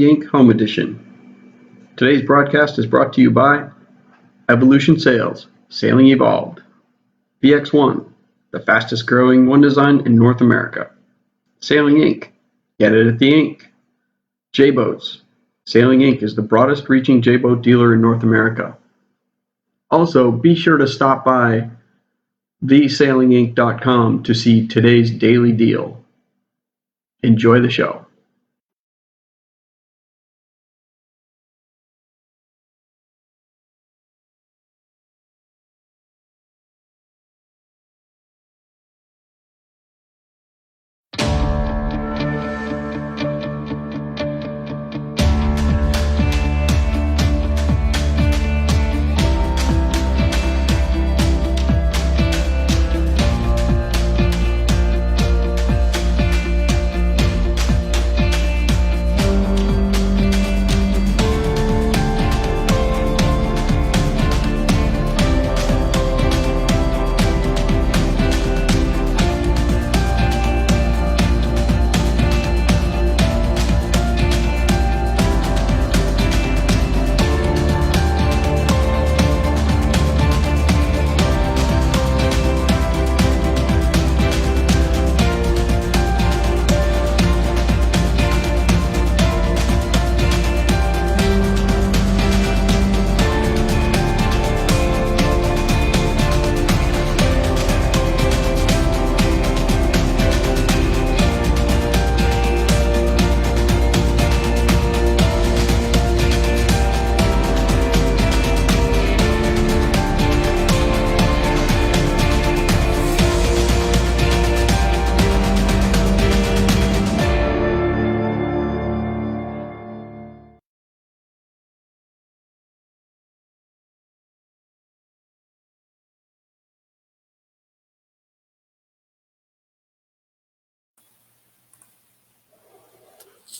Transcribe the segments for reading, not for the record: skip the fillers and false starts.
Inc. Home Edition. Today's broadcast is brought to you by Evolution Sails, Sailing Evolved. VX1, the fastest growing one design in North America. Sailing Inc. Get it at the Inc. J-Boats. Sailing Inc. is the broadest reaching J-Boat dealer in North America. Also, be sure to stop by thesailinginc.com to see today's daily deal. Enjoy the show.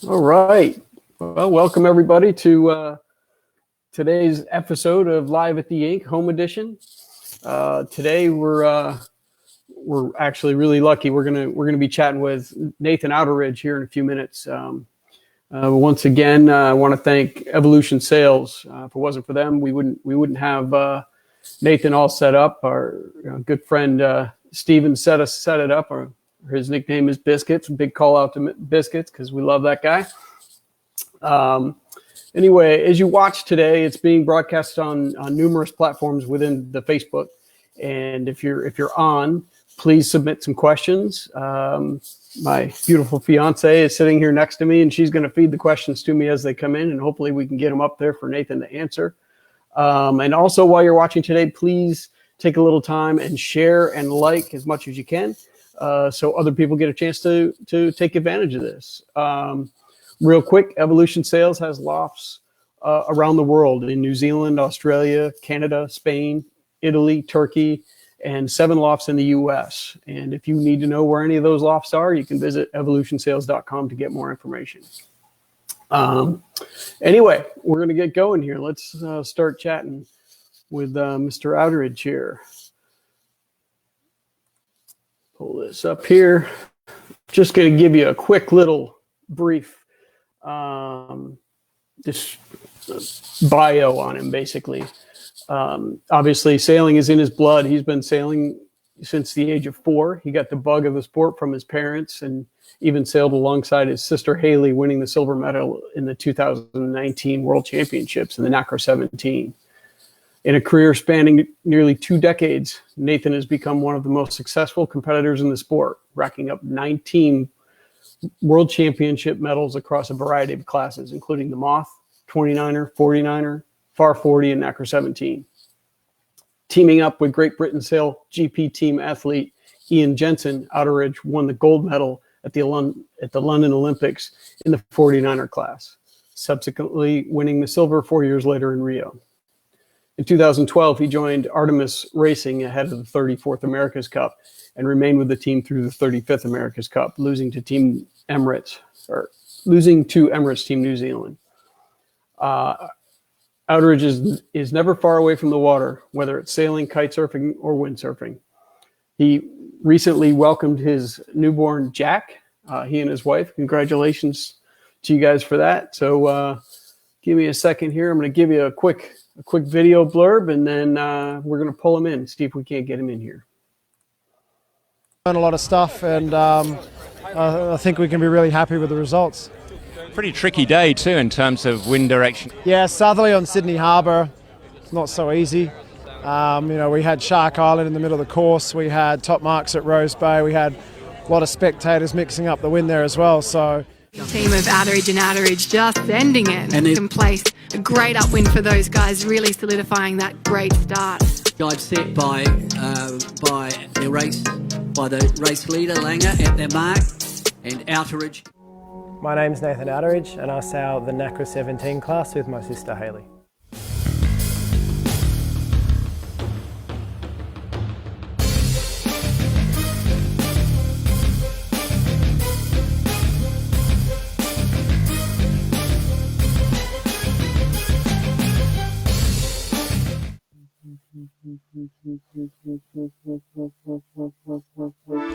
All right. Well, welcome everybody to today's episode of Live at the Inc. Home Edition. Today we're actually really lucky. We're gonna be chatting with Nathan Outteridge here in a few minutes. Once again, I want to thank Evolution Sails. If it wasn't for them, we wouldn't have Nathan all set up. Our good friend Steven set it up. His nickname is Biscuits. Big call out to Biscuits because we love that guy. Anyway, as you watch today, it's being broadcast on numerous platforms within the Facebook. And if you're on, please submit some questions. My beautiful fiance is sitting here next to me, and she's going to feed the questions to me as they come in, and hopefully we can get them up there for Nathan to answer. And also, while you're watching today, please take a little time and share and like as much as you can. So other people get a chance to take advantage of this. Real quick, Evolution Sails has lofts around the world in New Zealand, Australia, Canada, Spain, Italy, Turkey, and 7 lofts in the U.S. And if you need to know where any of those lofts are, you can visit evolutionsales.com to get more information. Anyway, we're going to get going here. Let's start chatting with Mr. Outteridge here. Pull this up here. Just going to give you a quick little brief just bio on him, basically. Obviously, sailing is in his blood. He's been sailing since the age of 4. He got the bug of the sport from his parents and even sailed alongside his sister Haley, winning the silver medal in the 2019 World Championships in the NACR 17. In a career spanning nearly 2 decades, Nathan has become one of the most successful competitors in the sport, racking up 19 World Championship medals across a variety of classes, including the Moth, 29er, 49er, Far 40, and NACR 17. Teaming up with Great Britain Sail GP team athlete Ian Jensen, Outteridge won the gold medal at the London Olympics in the 49er class, subsequently winning the silver 4 years later in Rio. In 2012, he joined Artemis Racing ahead of the 34th America's Cup and remained with the team through the 35th America's Cup, losing to Emirates Team New Zealand. Outteridge is never far away from the water, whether it's sailing, kite surfing, or windsurfing. He recently welcomed his newborn Jack, he and his wife. Congratulations to you guys for that. So give me a second here. I'm going to give you a quick video blurb, and then we're going to pull him in, see if we can't get him in here. Learn a lot of stuff, and I think we can be really happy with the results. Pretty tricky day too in terms of wind direction. Yeah, southerly on Sydney Harbour. It's not so easy. You know, we had Shark Island in the middle of the course. We had top marks at Rose Bay. We had a lot of spectators mixing up the wind there as well. So team of Outteridge and Outteridge just ending it in place. A great upwind for those guys, really solidifying that great start. Guide set by the race leader Langer at their mark, and Outteridge. my name's Nathan Outteridge, and I sail the NACRA 17 class with my sister Hayley.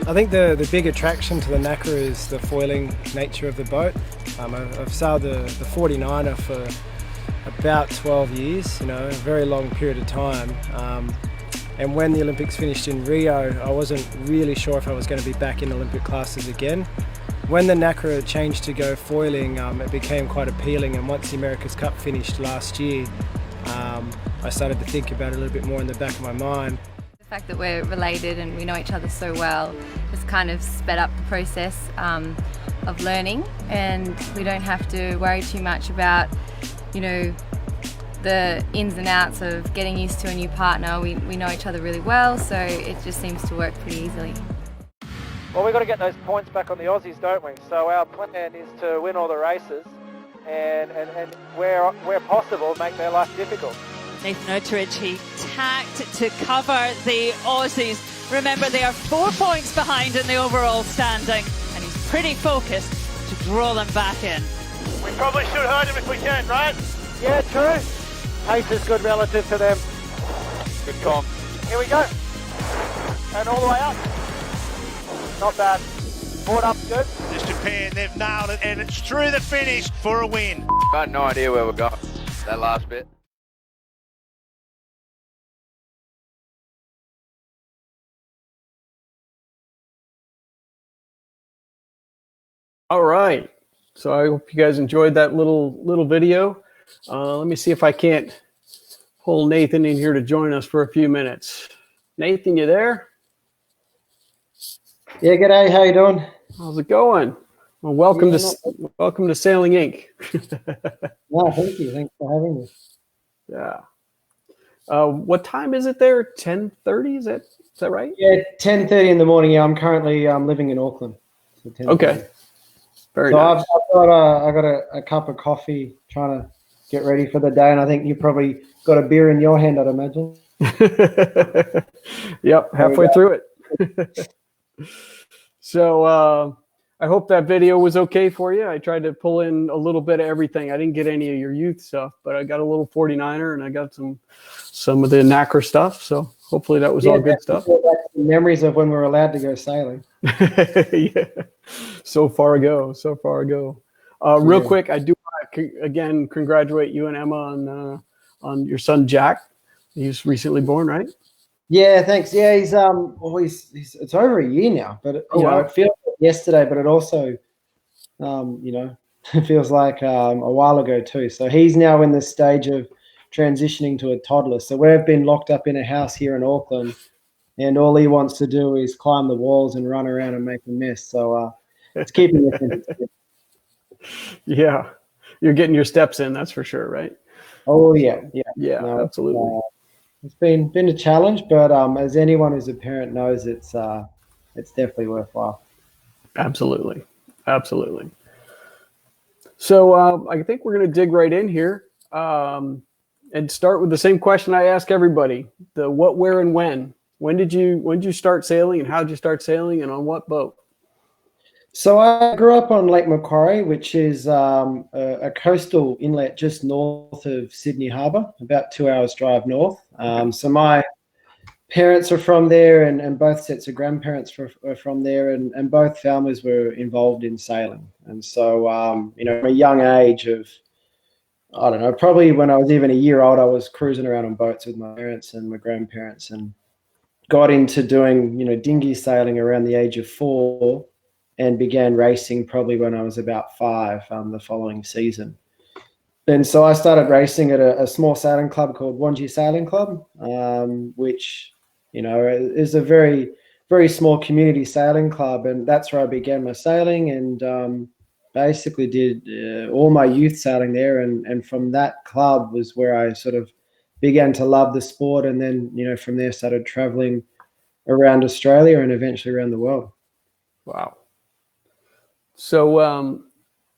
I think the big attraction to the NACRA is the foiling nature of the boat. I've sailed the 49er for about 12 years, you know, a very long period of time. And when the Olympics finished in Rio, I wasn't really sure if I was going to be back in Olympic classes again. When the NACRA changed to go foiling, it became quite appealing, and once the America's Cup finished last year, I started to think about it a little bit more in the back of my mind. The fact that we're related and we know each other so well has kind of sped up the process of learning, and we don't have to worry too much about, you know, the ins and outs of getting used to a new partner. We know each other really well, so it just seems to work pretty easily. Well, we've got to get those points back on the Aussies, don't we? So our plan is to win all the races and where possible, make their life difficult. Nathan Outteridge, he tacked to cover the Aussies. Remember, they are 4 points behind in the overall standing, and he's pretty focused to draw them back in. We probably should hurt him if we can, right? Yeah, true. Pace is good relative to them. Good comp. Here we go. And all the way up. Not bad. Board up, good. Just Japan, they've nailed it, and it's through the finish for a win. I had no idea where we're going, that last bit. All right. So I hope you guys enjoyed that little video. Let me see if I can't pull Nathan in here to join us for a few minutes. Nathan, you there? Yeah, g'day. How you doing? How's it going? Well, welcome to Sailing Inc. No, thank you. Thanks for having me. Yeah. What time is it there? 10:30? Is that right? Yeah, 10:30 in the morning. Yeah, I'm currently living in Auckland. So okay. Very so nice. I've got a cup of coffee, trying to get ready for the day, and I think you probably got a beer in your hand, I'd imagine. Yep, halfway through it. So I hope that video was okay for you. I tried to pull in a little bit of everything. I didn't get any of your youth stuff, but I got a little 49er and I got some of the NACRA stuff. So hopefully that was all good stuff. Memories of when we were allowed to go sailing. Yeah. So far ago. Real quick, I do want to again congratulate you and Emma on your son Jack. He's recently born, right? Yeah, thanks. Yeah, he's it's over a year now, but it feels like yesterday, but it also it feels like a while ago too. So he's now in the stage of transitioning to a toddler. So we've been locked up in a house here in Auckland, and all he wants to do is climb the walls and run around and make a mess. So it's keeping us interested. Yeah, you're getting your steps in, that's for sure, right? Oh yeah. No, absolutely. It's been a challenge, but as anyone who's a parent knows, it's definitely worthwhile. Absolutely. So I think we're going to dig right in here and start with the same question I ask everybody: the what, where, and when. When did you start sailing, and how did you start sailing, and on what boat? So I grew up on Lake Macquarie, which is a coastal inlet just north of Sydney Harbour, about 2 hours drive north. So my parents are from there, and both sets of grandparents are from there, and both families were involved in sailing. And so, from a young age of, I don't know, probably when I was even a year old, I was cruising around on boats with my parents and my grandparents, and got into doing, dinghy sailing around the age of 4, and began racing probably when I was about 5, the following season. And so I started racing at a small sailing club called Wanji Sailing Club, which, is a very, very small community sailing club. And that's where I began my sailing, and basically did all my youth sailing there. And from that club was where I sort of began to love the sport. And then, from there started traveling around Australia and eventually around the world. Wow. So,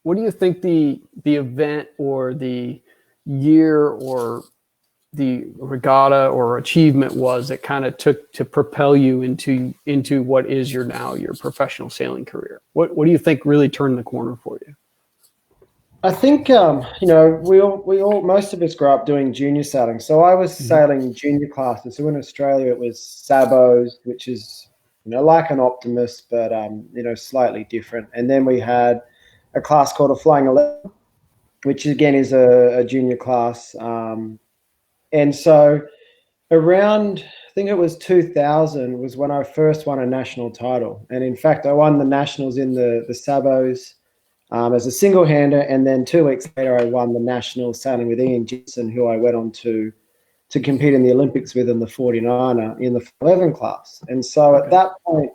what do you think the event or the year or the regatta or achievement was that kind of took to propel you into what is your professional sailing career? What do you think really turned the corner for you? I think we all most of us grew up doing junior sailing. So I was sailing junior classes. So in Australia it was Sabos, which is like an Optimist, but slightly different. And then we had a class called a Flying 11, which again is a junior class. And so around, I think it was 2000 was when I first won a national title. And in fact, I won the nationals in the Sabos as a single-hander, and then 2 weeks later I won the nationals sailing with Ian Jensen, who I went on to compete in the Olympics with in the 49er in the 11 class. And so at that point,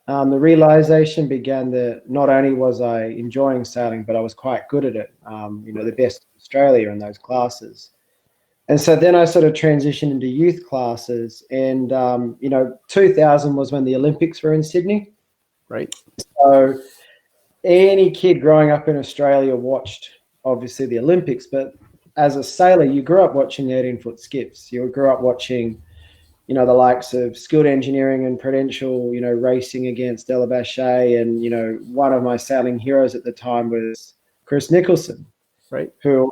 the realization began that not only was I enjoying sailing, but I was quite good at it, the best in Australia in those classes. And so then I sort of transitioned into youth classes, and 2000 was when the Olympics were in Sydney. Right. So any kid growing up in Australia watched, obviously, the Olympics, but as a sailor, you grew up watching the 18-foot skiffs. You grew up watching, the likes of Skilled Engineering and Prudential, racing against Ella Bachet. And, one of my sailing heroes at the time was Chris Nicholson, right? Who,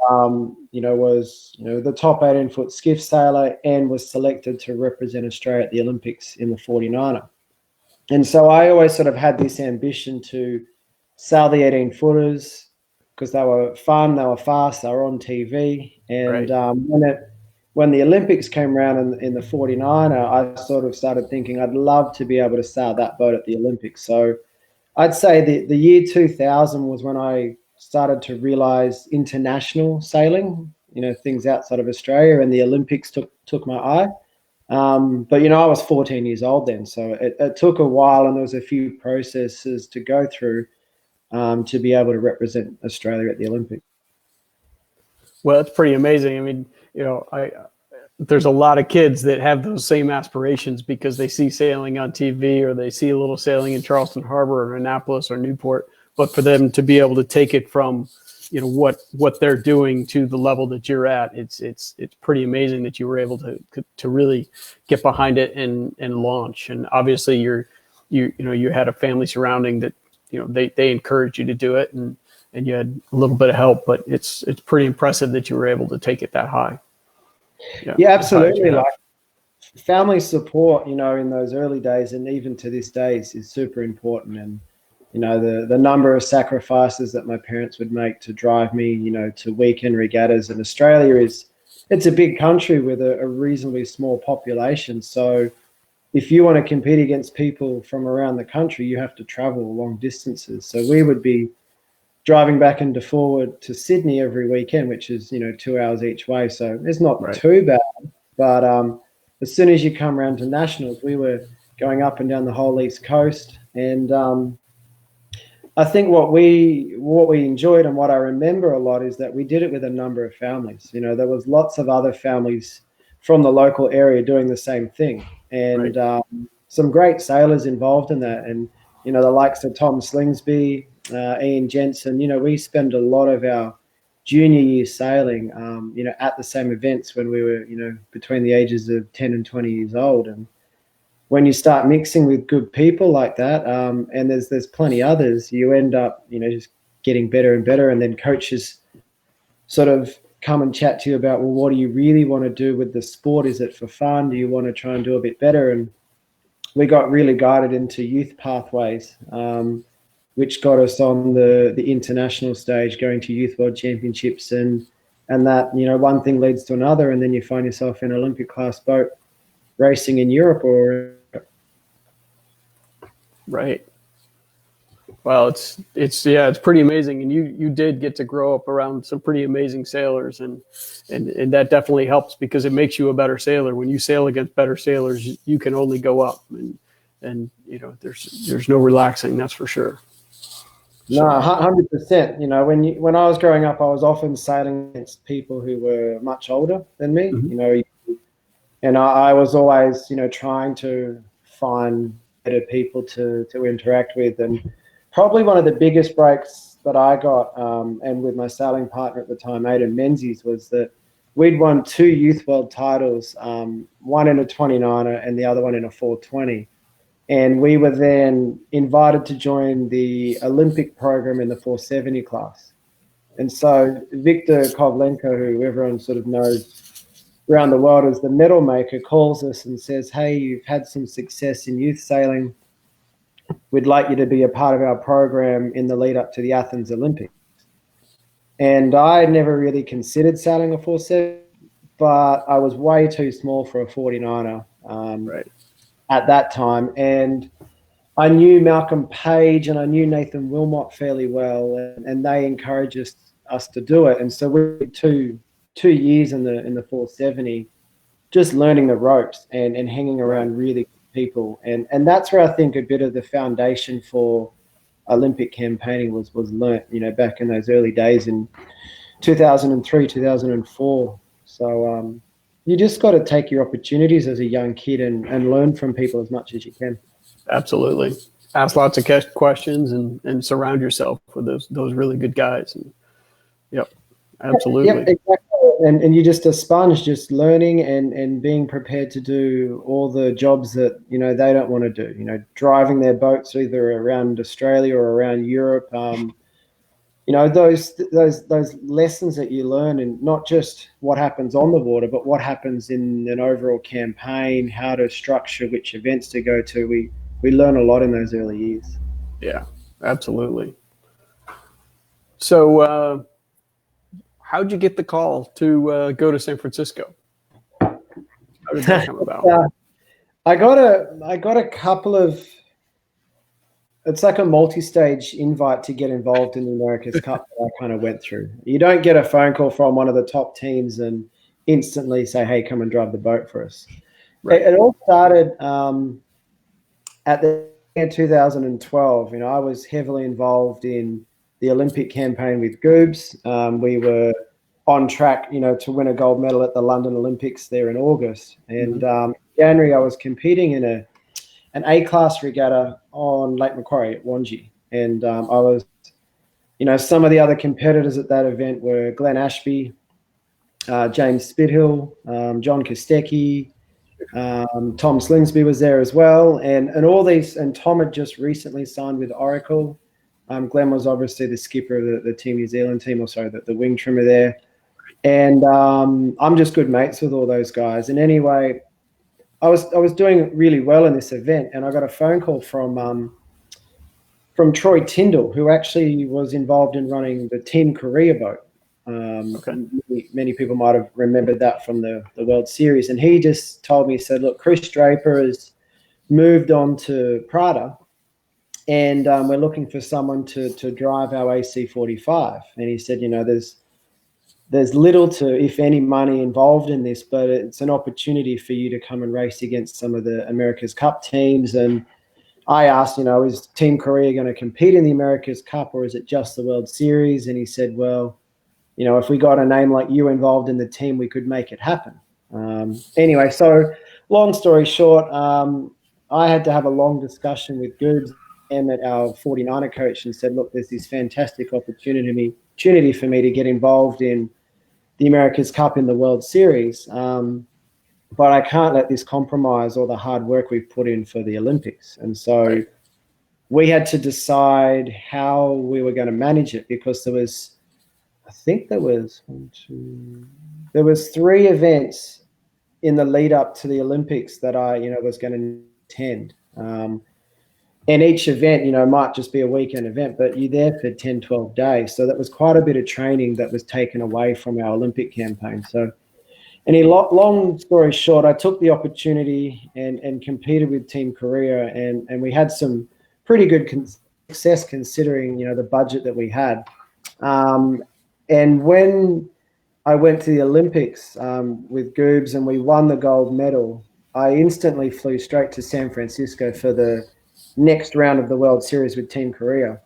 was, the top 18-foot skiff sailor and was selected to represent Australia at the Olympics in the 49er. And so I always sort of had this ambition to sail the 18-footers because they were fun, they were fast, they were on TV. And when the Olympics came around in the 49er, I sort of started thinking I'd love to be able to sail that boat at the Olympics. So I'd say the year 2000 was when I started to realize international sailing, things outside of Australia, and the Olympics took my eye. But, I was 14 years old then, so it took a while, and there was a few processes to go through to be able to represent Australia at the Olympics. Well, it's pretty amazing. I mean, there's a lot of kids that have those same aspirations because they see sailing on TV or they see a little sailing in Charleston Harbor or Annapolis or Newport. But for them to be able to take it from, what they're doing to the level that you're at, it's pretty amazing that you were able to really get behind it and launch. And obviously you had a family surrounding that, they encouraged you to do it, and you had a little bit of help, but it's pretty impressive that you were able to take it that high. Yeah, absolutely. Like family support, in those early days and even to this day is super important. And, the number of sacrifices that my parents would make to drive me, to weekend regattas. And Australia it's a big country with a reasonably small population. So if you want to compete against people from around the country, you have to travel long distances. So we would be driving back and forward to Sydney every weekend, which is, 2 hours each way. So it's not too bad. But as soon as you come around to nationals, we were going up and down the whole East Coast. And I think what we enjoyed and what I remember a lot is that we did it with a number of families. There was lots of other families from the local area doing the same thing. And some great sailors involved in that. And, the likes of Tom Slingsby, Ian Jensen, we spend a lot of our junior year sailing, at the same events when we were, between the ages of 10 and 20 years old. And when you start mixing with good people like that, and there's plenty others, you end up, just getting better and better. And then coaches sort of come and chat to you about, well, what do you really want to do with the sport? Is it for fun? Do you want to try and do a bit better? And we got really guided into youth pathways, which got us on the international stage, going to Youth World Championships, and that, you know, one thing leads to another, and then you find yourself in an Olympic class boat racing in Europe or. Right. Well, it's pretty amazing, and you did get to grow up around some pretty amazing sailors, and that definitely helps because it makes you a better sailor. When you sail against better sailors, you can only go up, and you know there's no relaxing, that's for sure. No, 100%. You know, when I was growing up, I was often sailing against people who were much older than me. Mm-hmm. You know, and I was always, you know, trying to find better people to interact with. And probably one of the biggest breaks that I got, and with my sailing partner at the time, Aidan Menzies, was that we'd won 2 Youth World titles, one in a 29er and the other one in a 420. And we were then invited to join the Olympic program in the 470 class. And so Victor Kovlenko, who everyone sort of knows around the world as the medal maker, calls us and says, hey, you've had some success in youth sailing. We'd like you to be a part of our program in the lead up to the Athens Olympics. And I had never really considered sailing a 470, but I was way too small for a 49er. Right. At that time, and I knew Malcolm Page and I knew Nathan Wilmot fairly well, and they encouraged us to do it. And so we did two years in the 470, just learning the ropes and hanging around really good people, and that's where I think a bit of the foundation for Olympic campaigning was learnt, you know, back in those early days in 2003, 2004. So you just got to take your opportunities as a young kid and learn from people as much as you can. Absolutely. Ask lots of questions and surround yourself with those really good guys. And, yep, absolutely. Yep, exactly. And you're just a sponge, just learning and being prepared to do all the jobs that, you know, they don't want to do. You know, driving their boats either around Australia or around Europe. You know, those lessons that you learn, and not just what happens on the water, but what happens in an overall campaign, how to structure which events to go to. We learn a lot in those early years. Yeah, absolutely. So how'd you get the call to go to San Francisco? How did that come about? I got a couple of, it's like a multi-stage invite to get involved in the America's Cup that I kind of went through. You don't get a phone call from one of the top teams and instantly say, hey, come and drive the boat for us. Right. It all started at the end of 2012. You know, I was heavily involved in the Olympic campaign with Goobs. We were on track, you know, to win a gold medal at the London Olympics there in August. And January, I was competing in an A-class regatta on Lake Macquarie at Wangi. And I was, you know, some of the other competitors at that event were Glenn Ashby, James Spithill, John Kostecki, Tom Slingsby was there as well. And all these, and Tom had just recently signed with Oracle. Glenn was obviously the skipper of the Team New Zealand team, or sorry, the wing trimmer there. And I'm just good mates with all those guys. And anyway, I was doing really well in this event, and I got a phone call from Troy Tyndall, who actually was involved in running the Team Korea boat. Many people might have remembered that from the World Series. And he just told me, he said, look, Chris Draper has moved on to Prada, and we're looking for someone to drive our AC-45. And he said, you know, there's little to, if any, money involved in this, but it's an opportunity for you to come and race against some of the America's Cup teams. And I asked, you know, is Team Korea going to compete in the America's Cup, or is it just the World Series? And he said, well, you know, if we got a name like you involved in the team, we could make it happen. Anyway, so long story short, I had to have a long discussion with Goobs and our 49er coach, and said, look, there's this fantastic opportunity for me to get involved in the America's Cup in the World Series, but I can't let this compromise all the hard work we've put in for the Olympics. And so we had to decide how we were going to manage it, because there was I think there was there was 3 events in the lead up to the Olympics that I, was going to attend. And each event, might just be a weekend event, but you're there for 10, 12 days. So that was quite a bit of training that was taken away from our Olympic campaign. So long story short, I took the opportunity and competed with Team Korea, and we had some pretty good success considering, the budget that we had. And when I went to the Olympics with Goobs and we won the gold medal, I instantly flew straight to San Francisco for the next round of the World Series with Team Korea.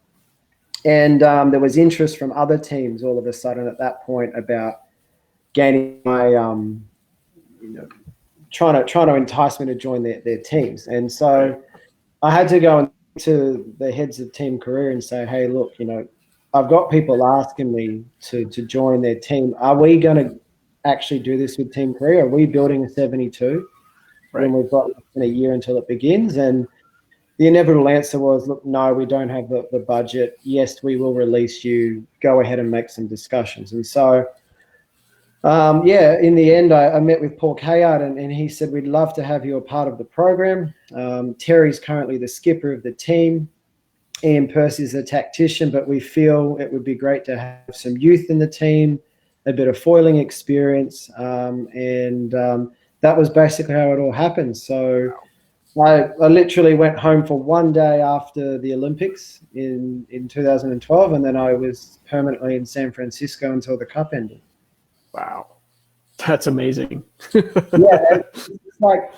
And there was interest from other teams all of a sudden at that point about gaining my, trying to entice me to join their teams. And so I had to go to the heads of Team Korea and say, hey, look, I've got people asking me to join their team. Are we going to actually do this with Team Korea? Are we building a 72 when we've got a year until it begins? And the inevitable answer was, look, no, we don't have the budget. Yes, we will release you. Go ahead and make some discussions. And so, in the end, I met with Paul Kayard, and he said, we'd love to have you a part of the program. Terry's currently the skipper of the team. Ian Percy's a tactician, but we feel it would be great to have some youth in the team, a bit of foiling experience. And that was basically how it all happened. So I literally went home for one day after the Olympics in 2012, and then I was permanently in San Francisco until the Cup ended. Wow. That's amazing. It's like,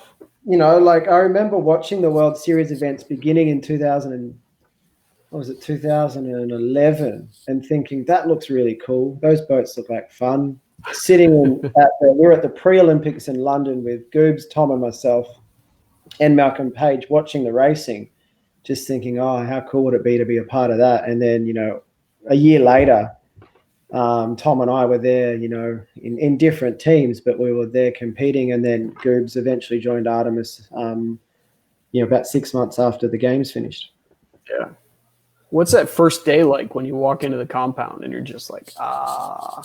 I remember watching the World Series events beginning in 2011 and thinking, that looks really cool. Those boats look like fun. We were at the pre-Olympics in London with Goobs, Tom and myself and Malcolm Page watching the racing, just thinking, oh, how cool would it be to be a part of that? And then, a year later, Tom and I were there, in different teams, but we were there competing. And then Goobs eventually joined Artemis, about 6 months after the games finished. Yeah. What's that first day like when you walk into the compound and you're just like, I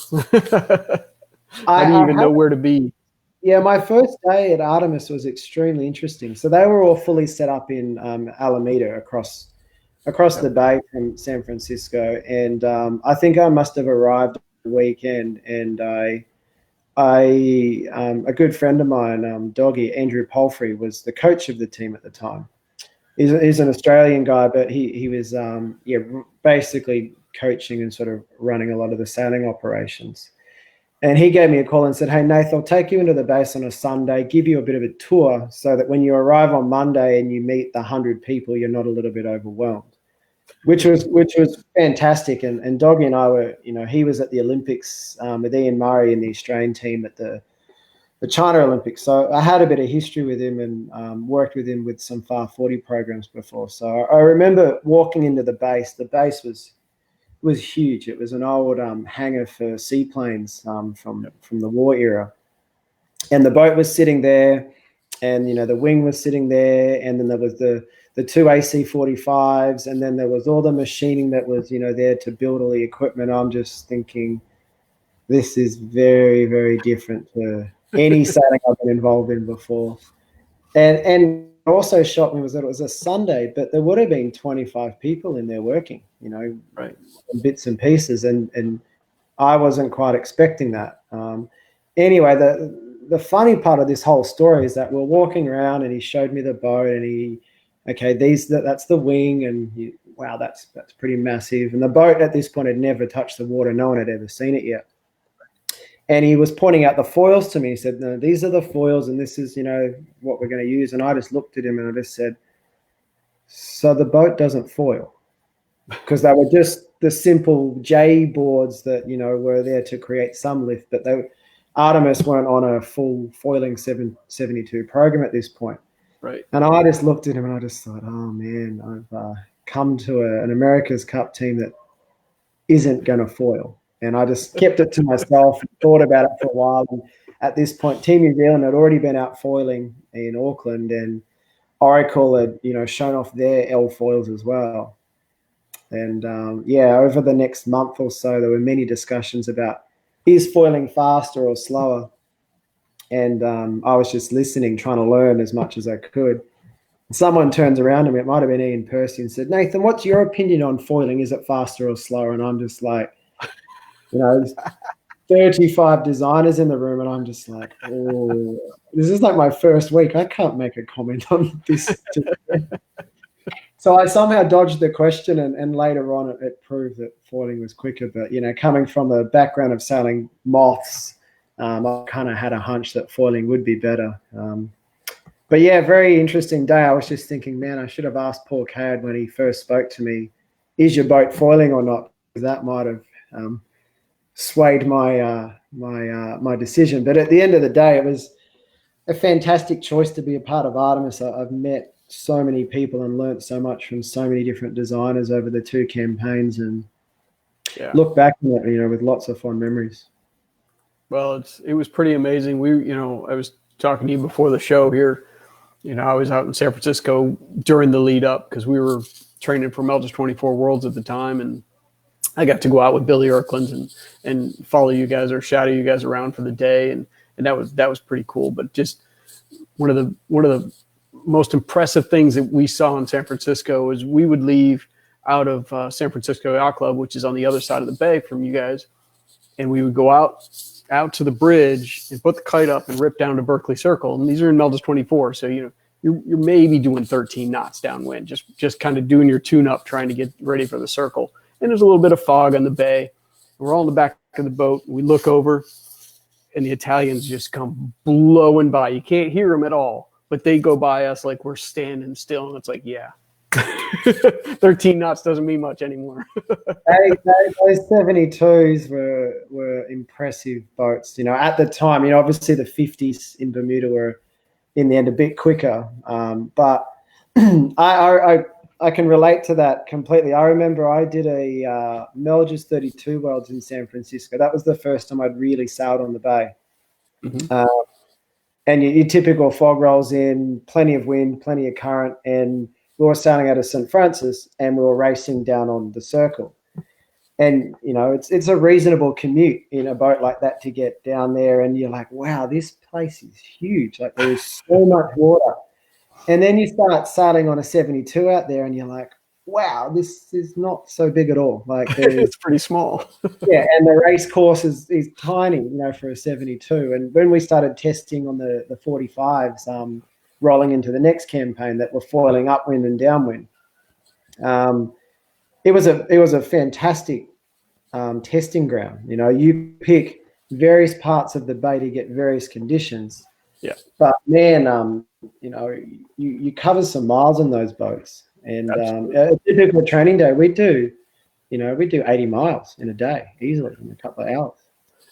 didn't even know where to be. Yeah, my first day at Artemis was extremely interesting. So they were all fully set up in Alameda across the bay from San Francisco. And I think I must have arrived the weekend, and a good friend of mine, Doggy, Andrew Palfrey, was the coach of the team at the time. He's an Australian guy, but he was basically coaching and sort of running a lot of the sailing operations. And he gave me a call and said, hey, Nath, I'll take you into the base on a Sunday, give you a bit of a tour so that when you arrive on Monday and you meet the 100 people, you're not a little bit overwhelmed, which was fantastic. And Doggy and I were, he was at the Olympics with Ian Murray in the Australian team at the China Olympics. So I had a bit of history with him and worked with him with some Far 40 programs before. So I remember walking into the base. The base was huge. It was an old hangar for seaplanes from the war era. And the boat was sitting there, and, the wing was sitting there, and then there was the 2 AC-45s, and then there was all the machining that was, there to build all the equipment. I'm just thinking, this is very, very different to any sailing I've been involved in before. And also shocked me was that it was a Sunday, but there would have been 25 people in there working, bits and pieces, and I wasn't quite expecting that. Anyway, the funny part of this whole story is that we're walking around, and he showed me the boat, and that's the wing, and wow, that's pretty massive. And the boat at this point had never touched the water. No one had ever seen it yet. And he was pointing out the foils to me. He said, no, these are the foils, and this is, what we're going to use. And I just looked at him and I just said, so the boat doesn't foil? Because they were just the simple J boards that, were there to create some lift. But Artemis weren't on a full foiling 772 program at this point. Right. And I just looked at him and I just thought, oh, man, I've come to an America's Cup team that isn't going to foil. And I just kept it to myself, thought about it for a while. And at this point, Team New Zealand had already been out foiling in Auckland, and Oracle had, shown off their L foils as well. And yeah, over the next month or so, there were many discussions about is foiling faster or slower. And I was just listening, trying to learn as much as I could. Someone turns around to me, it might have been Ian Percy, and said, Nathan, what's your opinion on foiling? Is it faster or slower? And I'm just like, you know, 35 designers in the room, and I'm just like, oh, this is like my first week. I can't make a comment on this. So I somehow dodged the question, and later on it proved that foiling was quicker. But, you know, coming from a background of sailing moths, I kind of had a hunch that foiling would be better. But yeah, very interesting day. I was just thinking, man, I should have asked Paul Caird when he first spoke to me, is your boat foiling or not? Because that might have swayed my my decision. But at the end of the day, it was a fantastic choice to be a part of Artemis. I've met so many people and learnt so much from so many different designers over the 2 campaigns, and look back on it, you know, with lots of fond memories. Well, it was pretty amazing. I was talking to you before the show here. You know, I was out in San Francisco during the lead up because we were training for Medalist 24 Worlds at the time, and I got to go out with Billy Erkland and follow you guys or shadow you guys around for the day, and that was pretty cool. But just one of the most impressive things that we saw in San Francisco is we would leave out of San Francisco Yacht Club, which is on the other side of the bay from you guys, and we would go out to the bridge and put the kite up and rip down to Berkeley Circle. And these are in Medalist 24, so you know you're maybe doing 13 knots downwind, just kind of doing your tune-up, trying to get ready for the circle. And there's a little bit of fog on the bay. We're all in the back of the boat. We look over, and the Italians just come blowing by. You can't hear them at all, but they go by us like we're standing still, and it's like, yeah. 13 knots doesn't mean much anymore. Those 72s were impressive boats. You know, at the time, you know, obviously the 50s in Bermuda were in the end a bit quicker, but I can relate to that completely. I remember I did a Melges 32 Worlds in San Francisco. That was the first time I'd really sailed on the bay. Mm-hmm. And your typical fog rolls in, plenty of wind, plenty of current, and we were sailing out of St. Francis and we were racing down on the circle. And, you know, it's a reasonable commute in a boat like that to get down there. And you're like, wow, this place is huge. Like there is so much water. And then you start sailing on a 72 out there and you're like, wow, this is not so big at all. Like it's pretty small. Yeah, and the race course is tiny, you know, for a 72. And when we started testing on the 45s, rolling into the next campaign that were foiling upwind and downwind, it was a fantastic testing ground. You know, you pick various parts of the bay to get various conditions. Yeah. But man, you know, you cover some miles in those boats, and a typical training day we do 80 miles in a day easily in a couple of hours.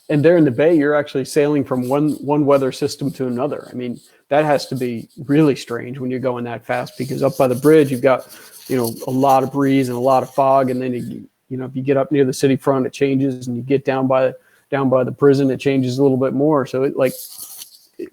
And there in the bay, you're actually sailing from one weather system to another. I mean, that has to be really strange when you're going that fast, because up by the bridge, you've got, you know, a lot of breeze and a lot of fog. And then, you know, if you get up near the city front, it changes, and you get down by the prison, it changes a little bit more. So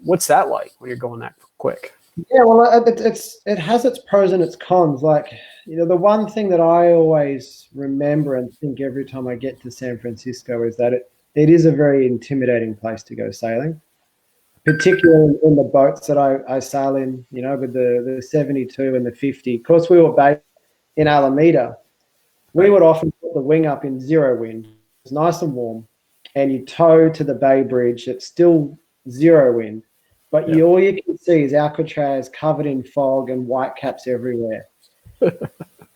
what's that like when you're going that quick? Yeah, well, it has its pros and its cons. Like, you know, the one thing that I always remember and think every time I get to San Francisco is that it is a very intimidating place to go sailing, particularly in the boats that I sail in, you know, with the 72 and the 50. Of course, we were based in Alameda. We would often put the wing up in 0 wind. It's nice and warm, and you tow to the bay bridge. It's still 0 wind, but all you can see is Alcatraz covered in fog and white caps everywhere. And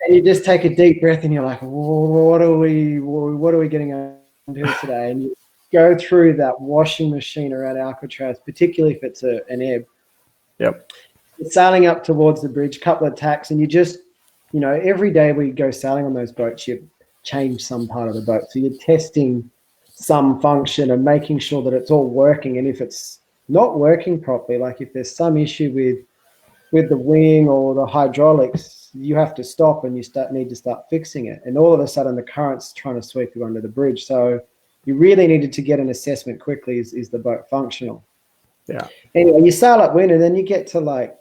you just take a deep breath and you're like, what are we getting into today? And you go through that washing machine around Alcatraz, particularly if it's an ebb. Yep. You're sailing up towards the bridge, couple of tacks, and you just, you know, every day we go sailing on those boats, you change some part of the boat. So you're testing some function and making sure that it's all working. And if it's not working properly, like if there's some issue with the wing or the hydraulics, you have to stop and you need to start fixing it. And all of a sudden the current's trying to sweep you under the bridge. So you really needed to get an assessment quickly. Is the boat functional? Yeah. Anyway, you sail upwind and then you get to like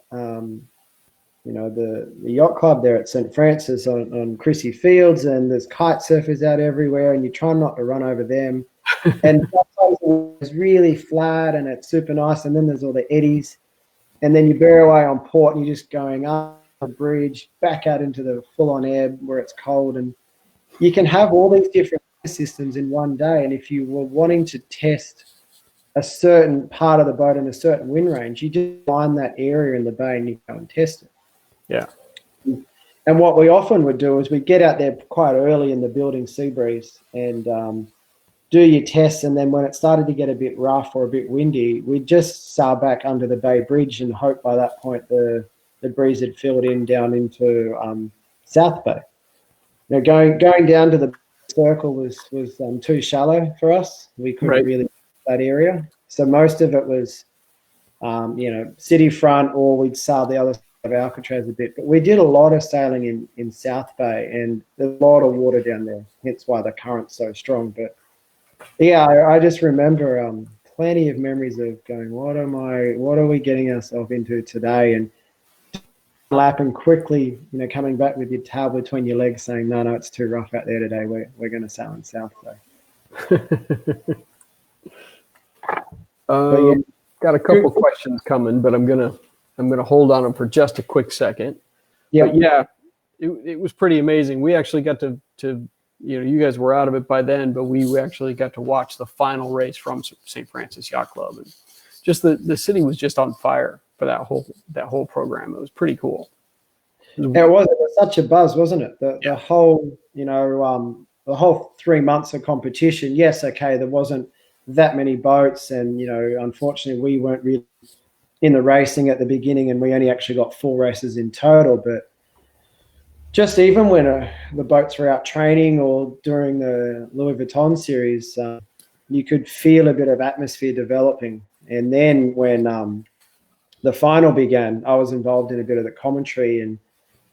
the yacht club there at St. Francis on Chrissy Fields, and there's kite surfers out everywhere, and you try not to run over them. And it's really flat and it's super nice, and then there's all the eddies, and then you bear away on port, and you're just going up the bridge, back out into the full-on ebb where it's cold, and you can have all these different systems in one day. And if you were wanting to test a certain part of the boat in a certain wind range, you just find that area in the bay and you go and test it. Yeah. And what we often would do is we'd get out there quite early in the building sea breeze and do your tests. And then when it started to get a bit rough or a bit windy, we'd just sail back under the bay bridge and hope by that point the breeze had filled in down into South Bay. Going down to the circle was too shallow for us. We couldn't really that area. So most of it was, city front, or we'd sail the other side of Alcatraz a bit. But we did a lot of sailing in South Bay, and there's a lot of water down there, hence why the current's so strong. But yeah, I just remember plenty of memories of going, what are we getting ourselves into today? And lapping quickly, coming back with your towel between your legs saying, no, it's too rough out there today. We're going to sail in South Bay. Got a couple questions coming, but I'm gonna hold on them for just a quick second. Yeah, it was pretty amazing. We actually got to you guys were out of it by then, but we actually got to watch the final race from St. Francis Yacht Club, and just the city was just on fire for that whole program. It was pretty cool. It was such a buzz, wasn't it? The whole the whole 3 months of competition. Yes, okay, there wasn't that many boats, and unfortunately we weren't really in the racing at the beginning, and we only actually got 4 races in total. But just even when the boats were out training or during the Louis Vuitton series, you could feel a bit of atmosphere developing. And then when the final began, I was involved in a bit of the commentary, and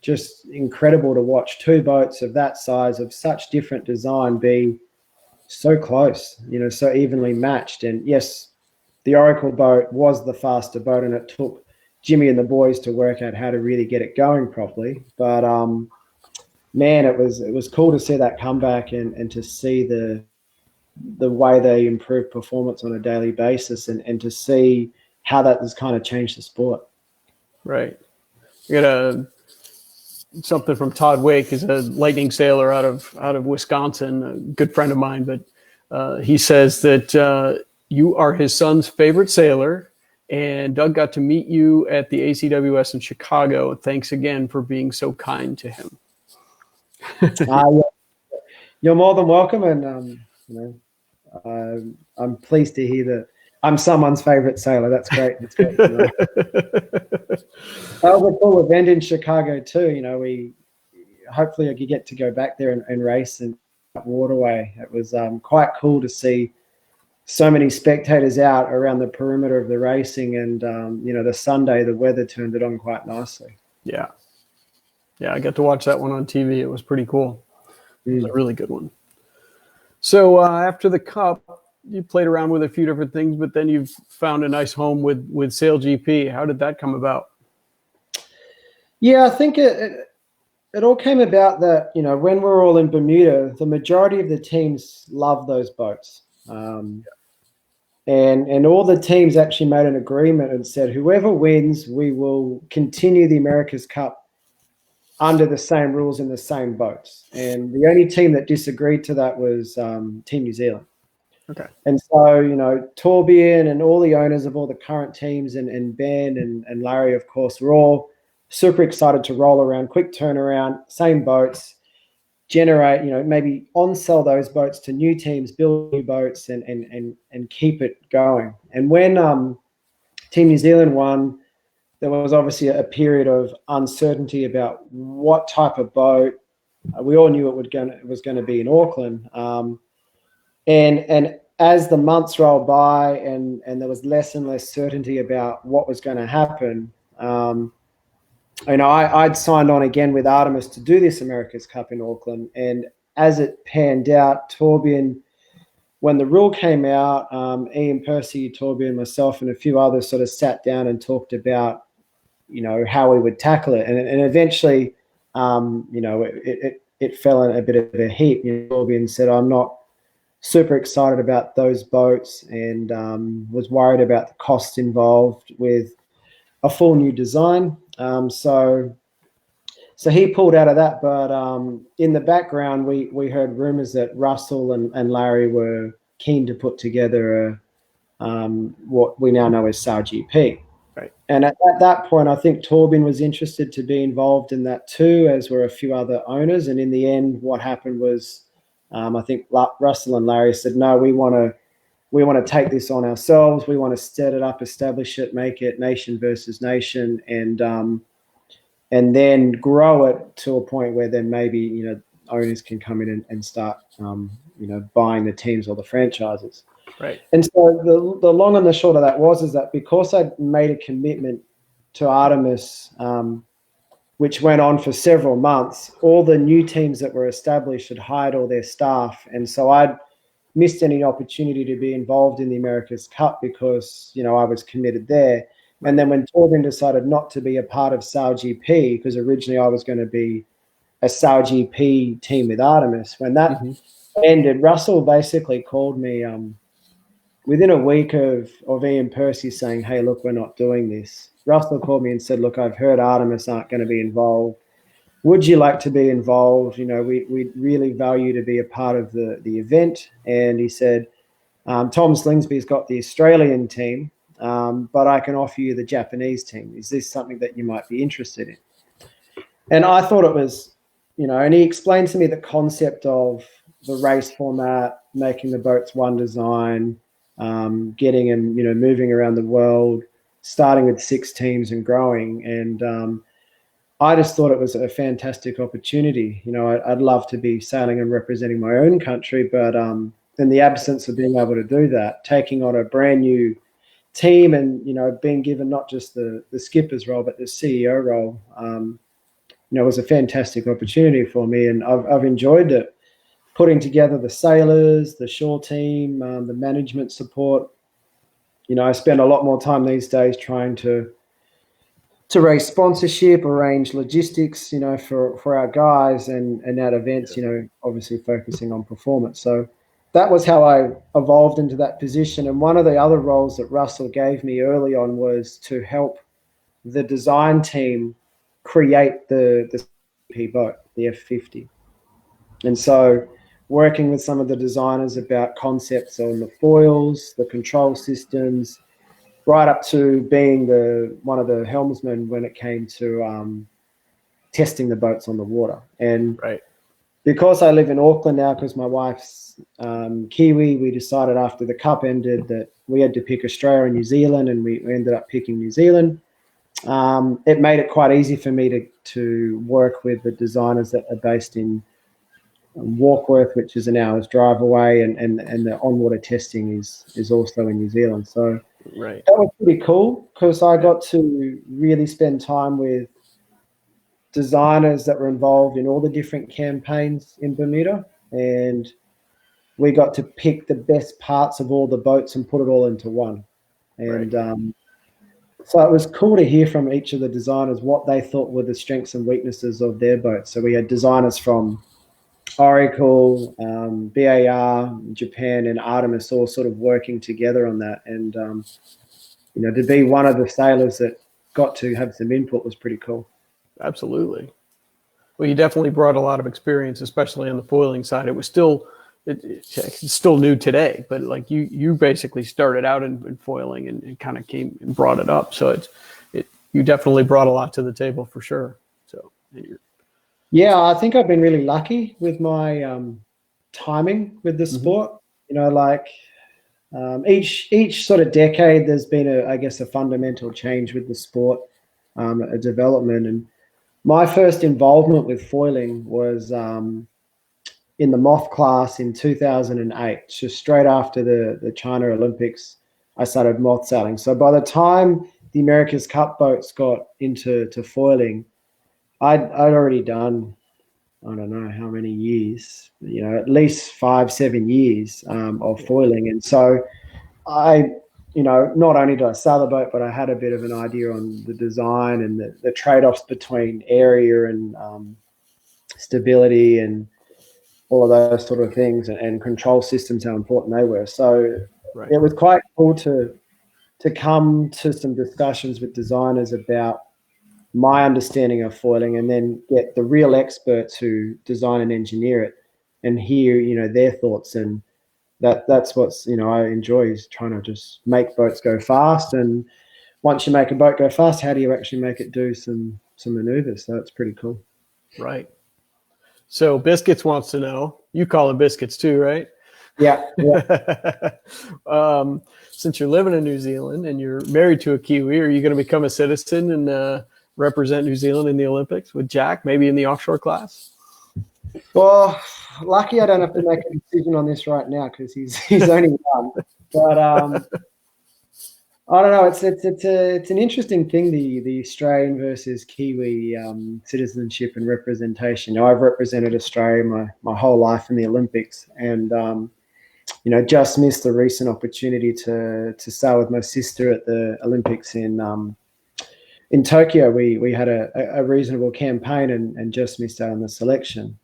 just incredible to watch 2 boats of that size, of such different design, be so close, so evenly matched. And yes, the Oracle boat was the faster boat, and it took Jimmy and the boys to work out how to really get it going properly. But man, it was cool to see that comeback and to see the way they improve performance on a daily basis, and to see how that has kind of changed the sport. Right. We got something from Todd Wake, who's a lightning sailor out of Wisconsin, a good friend of mine, but he says that you are his son's favorite sailor, and Doug got to meet you at the ACWS in Chicago. Thanks again for being so kind to him. You're more than welcome, and I'm pleased to hear that I'm someone's favorite sailor. That's great. That's great. That was a cool event in Chicago too. We hopefully I could get to go back there and race in that waterway. It was quite cool to see so many spectators out around the perimeter of the racing, and the Sunday the weather turned it on quite nicely. Yeah, I got to watch that one on TV. It was pretty cool. It was a really good one. So after the Cup, you played around with a few different things, but then you've found a nice home with Sail GP. How did that come about? Yeah, I think it all came about that, when we're all in Bermuda, the majority of the teams love those boats. And all the teams actually made an agreement and said, whoever wins, we will continue the America's Cup under the same rules in the same boats. And the only team that disagreed to that was Team New Zealand. Okay. And so, Torbjorn and all the owners of all the current teams and Ben and Larry, of course, were all super excited to roll around, quick turnaround, same boats, generate, maybe on-sell those boats to new teams, build new boats and keep it going. And when Team New Zealand won, there was obviously a period of uncertainty about what type of boat. We all knew it was going to be in Auckland. And as the months rolled by and there was less and less certainty about what was going to happen, I'd signed on again with Artemis to do this America's Cup in Auckland. And as it panned out, Torbjorn, when the rule came out, Ian Percy, Torbjorn, myself, and a few others sort of sat down and talked about how we would tackle it. And eventually, it fell in a bit of a heap. Torbjorn said, I'm not super excited about those boats, and was worried about the cost involved with a full new design. So he pulled out of that, but in the background, we heard rumors that Russell and Larry were keen to put together what we now know as SailGP. Right. And at that point, I think Torbjorn was interested to be involved in that too, as were a few other owners. And in the end, what happened was, I think Russell and Larry said, no, we want to take this on ourselves. We want to set it up, establish it, make it nation versus nation, and then grow it to a point where then maybe, owners can come in and start, buying the teams or the franchises. Right. And so the long and the short of that is that because I made a commitment to Artemis, which went on for several months, all the new teams that were established had hired all their staff. And so I'd missed any opportunity to be involved in the America's Cup because, I was committed there. And then when Torbjorn decided not to be a part of SailGP, because originally I was going to be a SailGP team with Artemis, when that ended, Russell basically called me within a week of Ian Percy saying, hey, look, we're not doing this. Russell called me and said, look, I've heard Artemis aren't going to be involved. Would you like to be involved? We'd really value to be a part of the event. And he said, Tom Slingsby's got the Australian team, but I can offer you the Japanese team. Is this something that you might be interested in? And I thought it was, and he explained to me the concept of the race format, making the boats one design, getting them, moving around the world, starting with 6 teams and growing. And I just thought it was a fantastic opportunity. I'd love to be sailing and representing my own country, but in the absence of being able to do that, taking on a brand new team and, being given not just the skipper's role, but the CEO role, was a fantastic opportunity for me. And I've enjoyed it, putting together the sailors, the shore team, the management support. I spend a lot more time these days trying to raise sponsorship, arrange logistics, for our guys and at events, obviously focusing on performance. So that was how I evolved into that position. And one of the other roles that Russell gave me early on was to help the design team create the CP boat, the F50. And so working with some of the designers about concepts on the foils, the control systems, right up to being one of the helmsmen when it came to testing the boats on the water. And because I live in Auckland now, because my wife's Kiwi, we decided after the Cup ended that we had to pick Australia and New Zealand, and we ended up picking New Zealand. It made it quite easy for me to work with the designers that are based in Warkworth, which is an hour's drive away, and the on-water testing is also in New Zealand. So that was pretty cool because I got to really spend time with designers that were involved in all the different campaigns in Bermuda, and we got to pick the best parts of all the boats and put it all into one. And so it was cool to hear from each of the designers what they thought were the strengths and weaknesses of their boats. So we had designers from Oracle, BAR, Japan, and Artemis all sort of working together on that. And, to be one of the sailors that got to have some input was pretty cool. Absolutely. Well, you definitely brought a lot of experience, especially on the foiling side. It was still, it's still new today, but like you basically started out in foiling and kind of came and brought it up. So you definitely brought a lot to the table for sure. So yeah, I think I've been really lucky with my timing with the sport. Each sort of decade, there's been a fundamental change with the sport, a development. And my first involvement with foiling was in the moth class in 2008, just straight after the China Olympics. I started moth sailing. So by the time the America's Cup boats got into foiling, I'd already done, I don't know how many years, at least 5-7 years of foiling. And so I not only did I sail the boat, but I had a bit of an idea on the design and the trade-offs between area and stability and all of those sort of things, and control systems, how important they were. So it was quite cool to come to some discussions with designers about my understanding of foiling, and then get the real experts who design and engineer it and hear, their thoughts. And that's what's, I enjoy, is trying to just make boats go fast. And once you make a boat go fast, how do you actually make it do some maneuvers? So it's pretty cool. Right. So Biscuits wants to know, you call him Biscuits too, right? Yeah. Since you're living in New Zealand and you're married to a Kiwi, are you going to become a citizen and represent New Zealand in the Olympics with Jack, maybe in the offshore class? Well, lucky I don't have to make a decision on this right now, because he's only one. But I don't know. It's an interesting thing, the Australian versus Kiwi citizenship and representation. I've represented Australia my whole life in the Olympics, and just missed the recent opportunity to sail with my sister at the Olympics in Tokyo. We had a reasonable campaign and just missed out on the selection.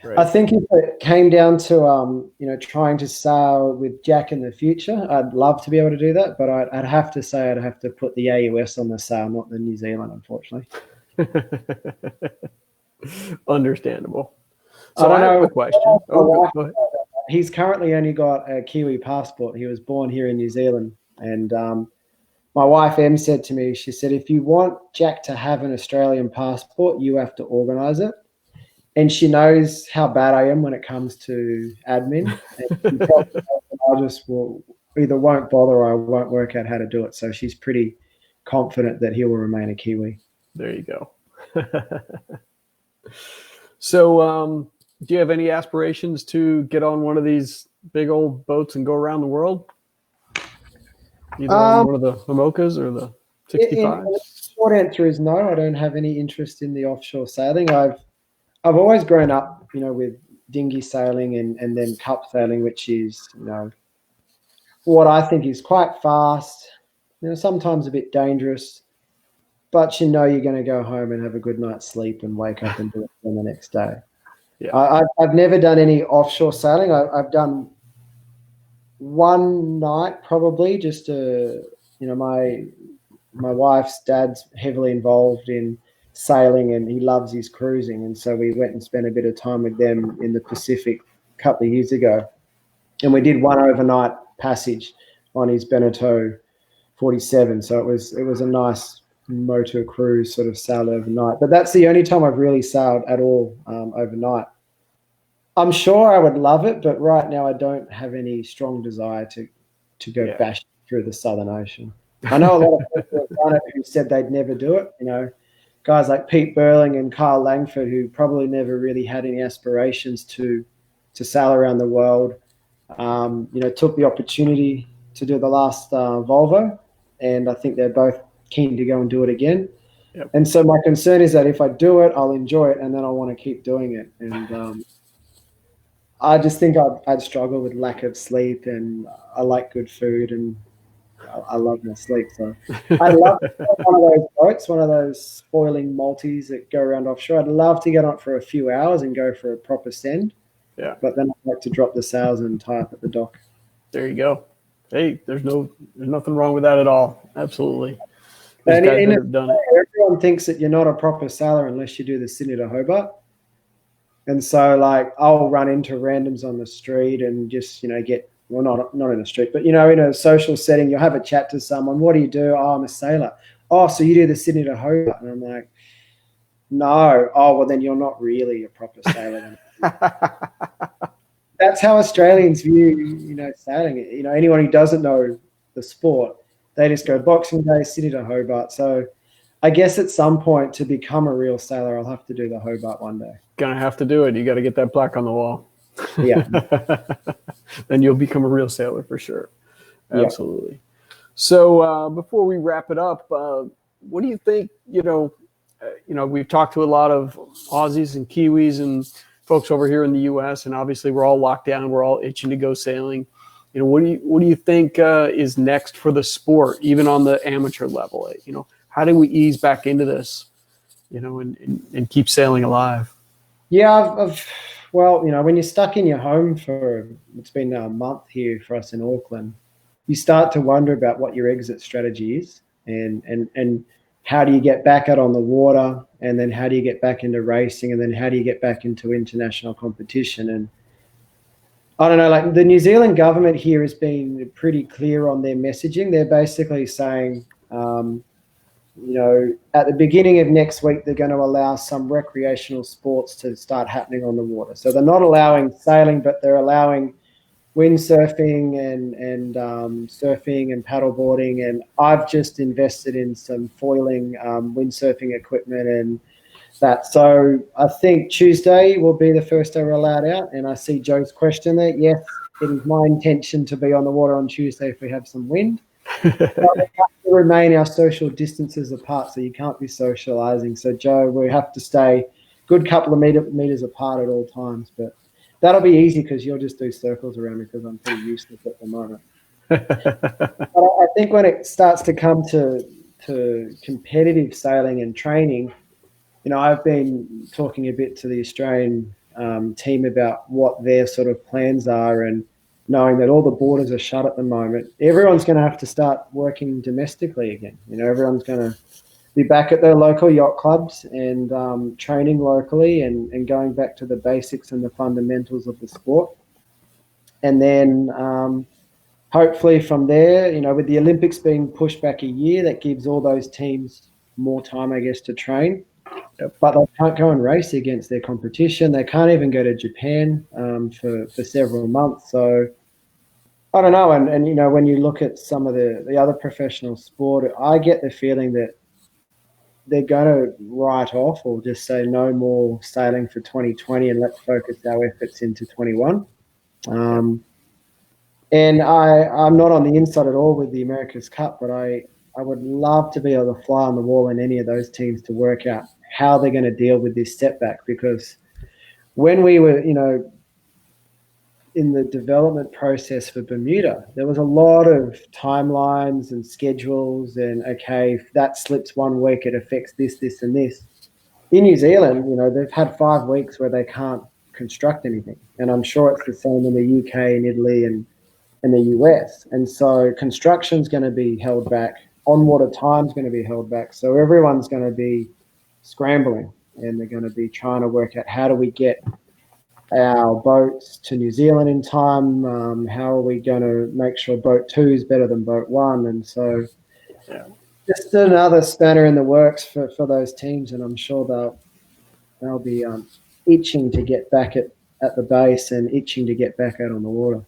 Right. I think if it came down to trying to sail with Jack in the future, I'd love to be able to do that, but I'd have to say I'd have to put the AUS on the sail, not the New Zealand, unfortunately. Understandable. So I have a question. Go ahead. He's currently only got a Kiwi passport. He was born here in New Zealand, and my wife Em said to me, she said, if you want Jack to have an Australian passport, you have to organise it. And she knows how bad I am when it comes to admin. And I just either won't bother or I won't work out how to do it. So she's pretty confident that he will remain a Kiwi. There you go. So do you have any aspirations to get on one of these big old boats and go around the world? Either on one of the Hamokas or the 65s? The short answer is no. I don't have any interest in the offshore sailing. I've always grown up, with dinghy sailing and then cup sailing, which is, what I think is quite fast, sometimes a bit dangerous, but you're going to go home and have a good night's sleep and wake up and do it again the next day. Yeah. I've never done any offshore sailing. I've done one night probably, just to, my wife's dad's heavily involved in sailing and he loves his cruising, and so we went and spent a bit of time with them in the Pacific a couple of years ago, and we did one overnight passage on his Beneteau 47. So it was a nice motor cruise, sort of sailed overnight, but that's the only time I've really sailed at all overnight. I'm sure I would love it, but right now I don't have any strong desire to go bash through the Southern Ocean. I know a lot of people have done it who said they'd never do it, guys like Pete Burling and Carl Langford, who probably never really had any aspirations to sail around the world, took the opportunity to do the last Volvo, and I think they're both keen to go and do it again. Yep. And so my concern is that if I do it, I'll enjoy it, and then I'll want to keep doing it. And I just think I'd struggle with lack of sleep, and I like good food, and I love my sleep. So I'd love to get one of those boats, one of those foiling multis that go around offshore. I'd love to get on it for a few hours and go for a proper send. Yeah. But then I'd like to drop the sails and tie up at the dock. There you go. Hey, there's nothing wrong with that at all. Absolutely. And everyone thinks that you're not a proper sailor unless you do the Sydney to Hobart. And so, I'll run into randoms on the street and just, get, well, not in the street, but, in a social setting, you'll have a chat to someone. What do you do? Oh, I'm a sailor. Oh, so you do the Sydney to Hobart? And I'm like, no. Oh, well, then you're not really a proper sailor. That's how Australians view, sailing. Anyone who doesn't know the sport, they just go Boxing Day, Sydney to Hobart. So I guess at some point, to become a real sailor, I'll have to do the Hobart one day. Gonna have to do it. You got to get that plaque on the wall. Yeah. Then you'll become a real sailor for sure. Absolutely. Yeah. So before we wrap it up, what do you think? We've talked to a lot of Aussies and Kiwis and folks over here in the U.S., and obviously we're all locked down. We're all itching to go sailing. what do you think is next for the sport, even on the amateur level? How do we ease back into this, and keep sailing alive? Yeah, well, when you're stuck in your home it's been now a month here for us in Auckland, you start to wonder about what your exit strategy is, and how do you get back out on the water, and then how do you get back into racing, and then how do you get back into international competition? And I don't know, like the New Zealand government here has been pretty clear on their messaging. They're basically saying, at the beginning of next week, they're going to allow some recreational sports to start happening on the water. So they're not allowing sailing, but they're allowing windsurfing and surfing and paddleboarding. And I've just invested in some foiling windsurfing equipment and that. So I think Tuesday will be the first day we're allowed out. And I see Joe's question there. Yes, it is my intention to be on the water on Tuesday if we have some wind. But we have to remain our social distances apart, so you can't be socializing. So Joe, we have to stay good couple of meters apart at all times. But that'll be easy because you'll just do circles around me because I'm pretty useless at the moment. But I think when it starts to come to competitive sailing and training, I've been talking a bit to the Australian team about what their sort of plans are, and knowing that all the borders are shut at the moment, everyone's going to have to start working domestically again. Everyone's going to be back at their local yacht clubs and training locally and going back to the basics and the fundamentals of the sport. And then hopefully from there, with the Olympics being pushed back a year, that gives all those teams more time, I guess, to train. But they can't go and race against their competition. They can't even go to Japan for several months. So I don't know. And when you look at some of the other professional sport, I get the feeling that they're going to write off or just say no more sailing for 2020 and let's focus our efforts into 21. And I'm not on the inside at all with the America's Cup, but I would love to be able to fly on the wall in any of those teams to work out how they're going to deal with this setback. Because when we were, in the development process for Bermuda, there was a lot of timelines and schedules and, okay, if that slips 1 week, it affects this, this, and this. In New Zealand, they've had 5 weeks where they can't construct anything. And I'm sure it's the same in the UK and Italy and the US. And so construction's going to be held back. On-water time's going to be held back. So everyone's going to be scrambling, and they're going to be trying to work out how do we get our boats to New Zealand in time. How are we going to make sure boat 2 is better than boat 1? And so just another spanner in the works for those teams. And I'm sure they'll be itching to get back at the base and itching to get back out on the water.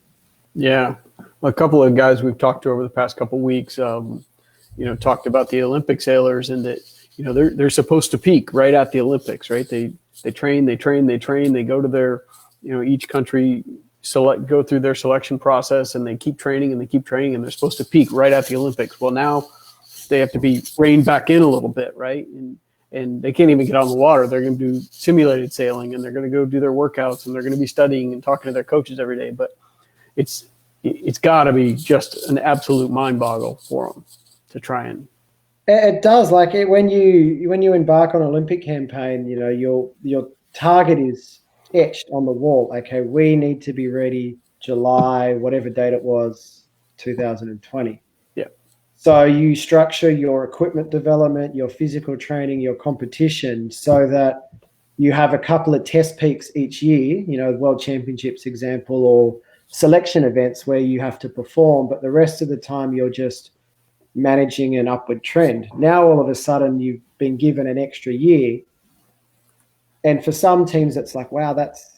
Yeah. A couple of guys we've talked to over the past couple of weeks, talked about the Olympic sailors and that, they're supposed to peak right at the Olympics, right? They train, they go to their, each country go through their selection process, and they keep training and they're supposed to peak right at the Olympics. Well, now they have to be reined back in a little bit, right? And they can't even get on the water. They're going to do simulated sailing, and they're going to go do their workouts, and they're going to be studying and talking to their coaches every day. But it's got to be just an absolute mind boggle for them to try and. It does. When you embark on an Olympic campaign, your target is etched on the wall. Okay, we need to be ready July, whatever date it was, 2020. Yeah. So you structure your equipment development, your physical training, your competition, so that you have a couple of test peaks each year. World Championships example, or selection events where you have to perform, but the rest of the time you're just managing an upward trend. Now all of a sudden you've been given an extra year, and for some teams it's like, wow, that's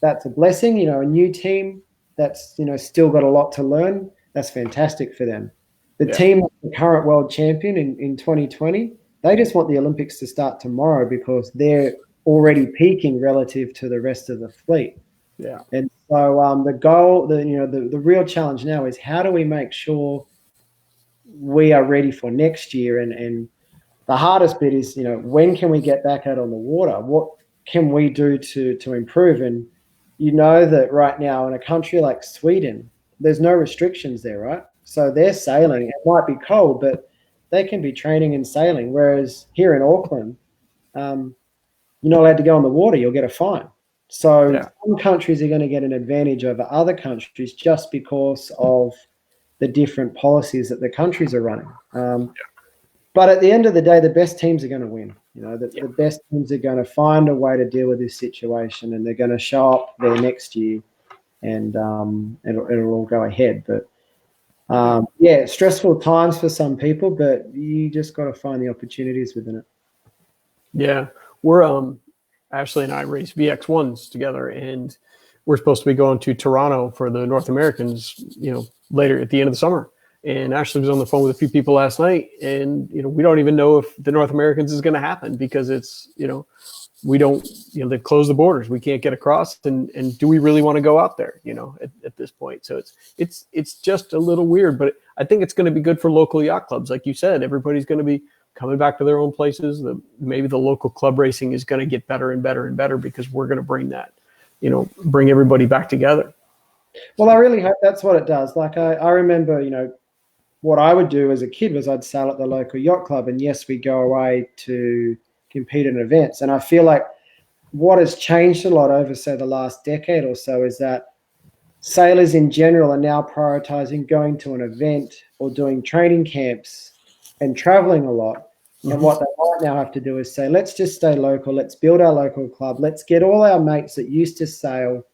a blessing. A new team that's still got a lot to learn, that's fantastic for them. The team, the current world champion in 2020, they just want the Olympics to start tomorrow because they're already peaking relative to the rest of the fleet. Yeah. And so the goal, the real challenge now is how do we make sure we are ready for next year? And the hardest bit is, when can we get back out on the water? What can we do to improve? And that right now in a country like Sweden, there's no restrictions there, right? So they're sailing. It might be cold, but they can be training and sailing. Whereas here in Auckland, you're not allowed to go on the water. You'll get a fine. So some countries are going to get an advantage over other countries just because of the different policies that the countries are running. But at the end of the day, the best teams are going to win. You know, the best teams are going to find a way to deal with this situation, and they're going to show up there next year, and it'll all go ahead. But stressful times for some people, but you just got to find the opportunities within it. Yeah, we're Ashley and I race VX1s together, and we're supposed to be going to Toronto for the North Americans, you know, later at the end of the summer. And Ashley was on the phone with a few people last night, and, you know, we don't even know if the North Americans is going to happen because it's, you know, we don't, you know, they've closed the borders. We can't get across. And do we really want to go out there, you know, at this point? So it's just a little weird, but I think it's going to be good for local yacht clubs. Like you said, everybody's going to be coming back to their own places. Maybe the local club racing is going to get better and better and better because we're going to bring that, you know, bring everybody back together. Well, I really hope that's what it does. Like I remember, you know, what I would do as a kid was I'd sail at the local yacht club, and yes, we'd go away to compete in events. And I feel like what has changed a lot over, say, the last decade or so is that sailors in general are now prioritizing going to an event or doing training camps and traveling a lot. Mm-hmm. And what they might now have to do is say, let's just stay local. Let's build our local club. Let's get all our mates that used to sail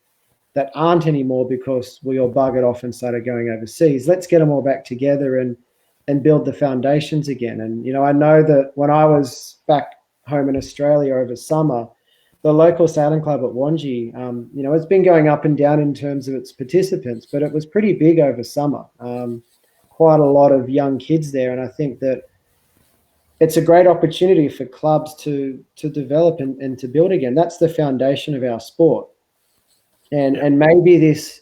that aren't anymore because we all buggered off and started going overseas. Let's get them all back together and build the foundations again. And, you know, I know that when I was back home in Australia over summer, the local sailing club at Wanji, you know, it's been going up and down in terms of its participants, but it was pretty big over summer. Quite a lot of young kids there. And I think that it's a great opportunity for clubs to develop and to build again. That's the foundation of our sport. And maybe this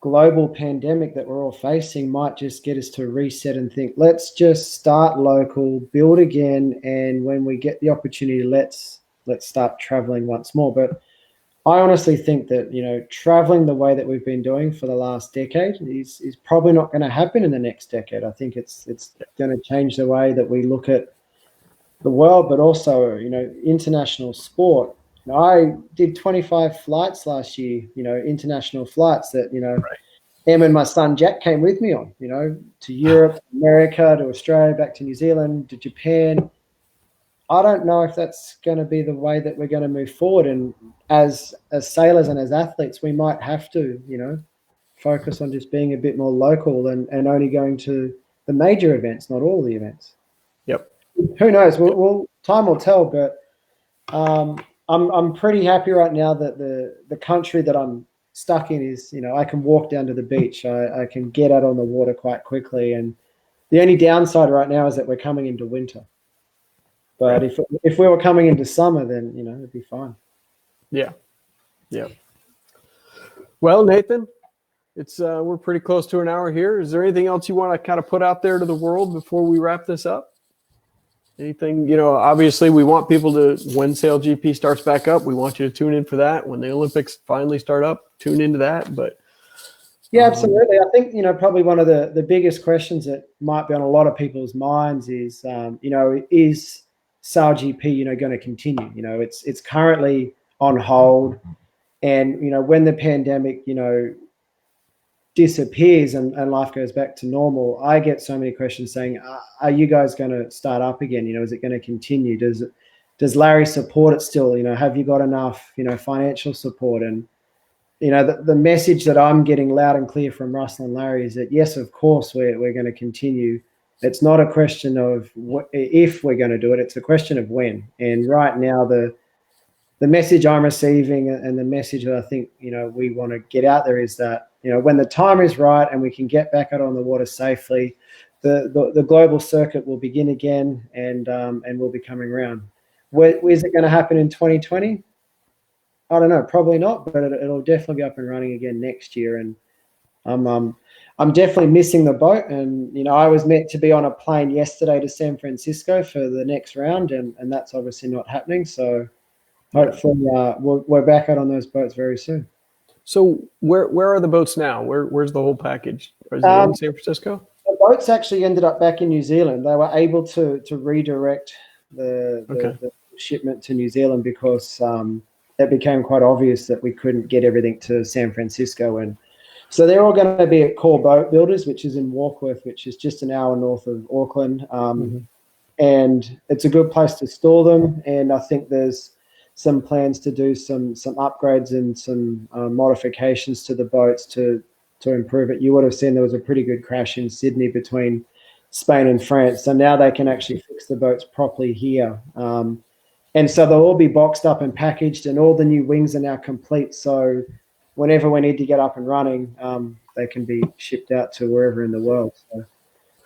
global pandemic that we're all facing might just get us to reset and think, let's just start local, build again, and when we get the opportunity, let's start traveling once more. But I honestly think that, you know, traveling the way that we've been doing for the last decade is probably not going to happen in the next decade. I think it's going to change the way that we look at the world, but also, you know, international sport. I did 25 flights last year, you know, international flights that, you know, Em and my son Jack came with me on, you know, to Europe, America, to Australia, back to New Zealand, to Japan. I don't know if that's going to be the way that we're going to move forward. And as sailors and as athletes, we might have to, you know, focus on just being a bit more local and only going to the major events, not all the events. Yep. Who knows? Time will tell, but I'm pretty happy right now that the country that I'm stuck in is, you know, I can walk down to the beach. I can get out on the water quite quickly. And the only downside right now is that we're coming into winter. But if we were coming into summer, then, you know, it'd be fine. Yeah. Yeah. Well, Nathan, it's we're pretty close to an hour here. Is there anything else you want to kind of put out there to the world before we wrap this up? Anything, you know, obviously we want people to, when Sail GP starts back up, we want you to tune in for that. When the Olympics finally start up, tune into that. But yeah, absolutely. I think, you know, probably one of the biggest questions that might be on a lot of people's minds is, you know, is Sail GP, you know, going to continue? You know, it's currently on hold. And, you know, when the pandemic, you know, disappears and life goes back to normal, I get so many questions saying, are you guys going to start up again? You know, is it going to continue? Does Larry support it still? You know, have you got enough, you know, financial support? And, you know, the message that I'm getting loud and clear from Russell and Larry is that, yes, of course, we're going to continue. It's not a question of if we're going to do it. It's a question of when. And right now, the message I'm receiving and the message that I think, you know, we want to get out there is that, you know, when the time is right and we can get back out on the water safely, the global circuit will begin again and we'll be coming around. Is it going to happen in 2020? I don't know, probably not, but it'll definitely be up and running again next year. And I'm definitely missing the boat. And, you know, I was meant to be on a plane yesterday to San Francisco for the next round, and that's obviously not happening. So hopefully we're back out on those boats very soon. So where are the boats now? Where's the whole package? Is it in San Francisco? The boats actually ended up back in New Zealand. They were able to redirect the shipment to New Zealand because it became quite obvious that we couldn't get everything to San Francisco. And so they're all going to be at Core Boat Builders, which is in Warkworth, which is just an hour north of Auckland. And it's a good place to store them. And I think there's some plans to do some upgrades and some modifications to the boats to improve it. You would have seen there was a pretty good crash in Sydney between Spain and France. So now they can actually fix the boats properly here. And so they'll all be boxed up and packaged, and all the new wings are now complete. So whenever we need to get up and running, they can be shipped out to wherever in the world. So,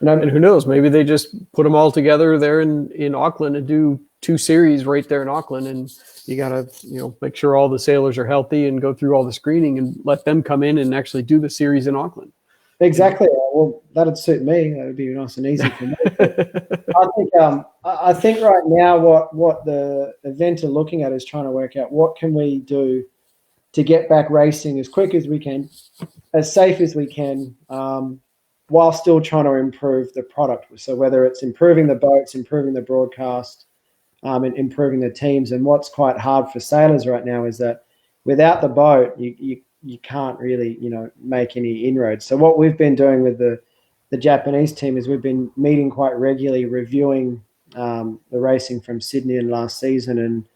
and who knows, maybe they just put them all together there in Auckland and do 2 series right there in Auckland. And you got to, make sure all the sailors are healthy and go through all the screening and let them come in and actually do the series in Auckland. Exactly. Well, that'd suit me. That would be nice and easy for me. I think right now what the event are looking at is trying to work out what can we do to get back racing as quick as we can, as safe as we can, while still trying to improve the product. So whether it's improving the boats, improving the broadcast, and improving the teams. And what's quite hard for sailors right now is that without the boat, you can't really, make any inroads. So what we've been doing with the Japanese team is we've been meeting quite regularly, reviewing the racing from Sydney and last season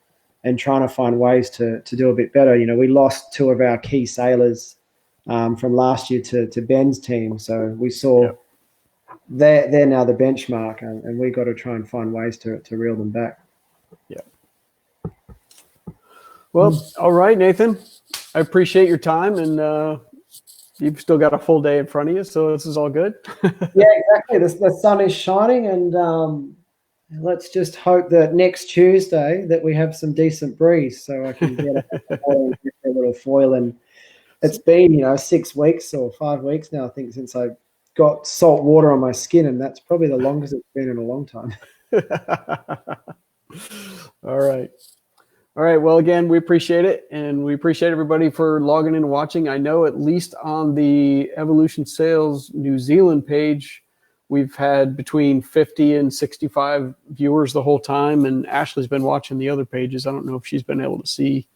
and trying to find ways to do a bit better. We lost 2 of our key sailors from last year to Ben's team. So we saw they're now the benchmark, and we got to try and find ways to reel them back. Yeah. Well, all right, Nathan. I appreciate your time, and you've still got a full day in front of you, so this is all good. Yeah, exactly. The sun is shining, and let's just hope that next Tuesday that we have some decent breeze, so I can get a little foil. And it's been 6 weeks or 5 weeks now, I think, since I got salt water on my skin, and that's probably the longest it's been in a long time. All right. Well, again, we appreciate it, and we appreciate everybody for logging in and watching. I know at least on the Evolution Sales New Zealand page, we've had between 50 and 65 viewers the whole time, and Ashley's been watching the other pages. I don't know if she's been able to see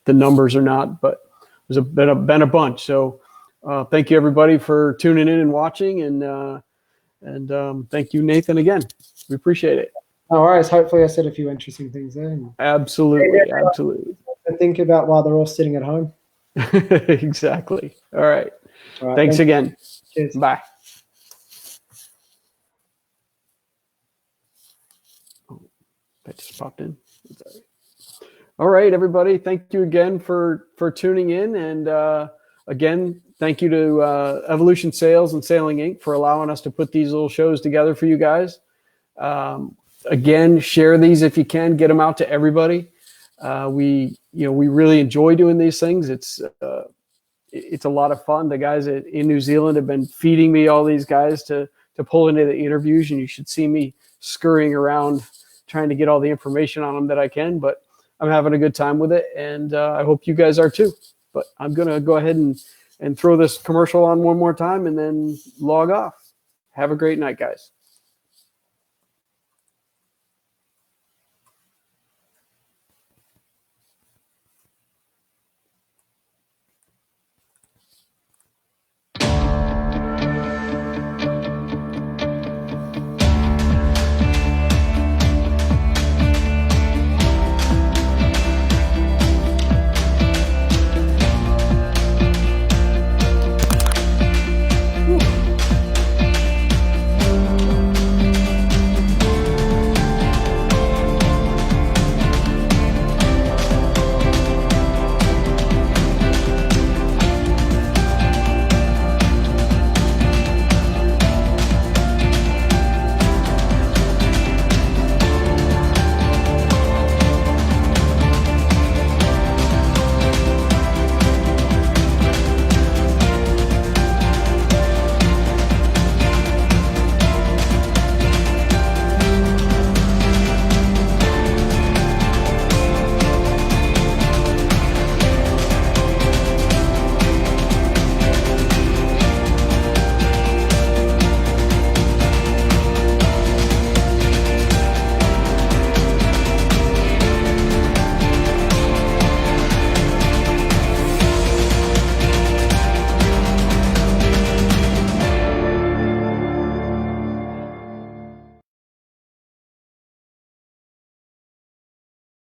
the numbers or not, but there's been a bunch. So thank you, everybody, for tuning in and watching, and thank you, Nathan, again. We appreciate it. No worries. Hopefully I said a few interesting things there. Absolutely. To think about while they're all sitting at home. Exactly. All right. Thanks again. Cheers. Bye. Oh, that just popped in. All right, everybody. Thank you again for tuning in. And again, thank you to Evolution Sales and Sailing Inc. for allowing us to put these little shows together for you guys. Again, share these if you can, get them out to everybody. We really enjoy doing these things. It's a lot of fun. The guys in New Zealand have been feeding me all these guys to pull into the interviews, and you should see me scurrying around trying to get all the information on them that I can, but I'm having a good time with it, and I hope you guys are too. But I'm going to go ahead and throw this commercial on one more time and then log off. Have a great night, guys.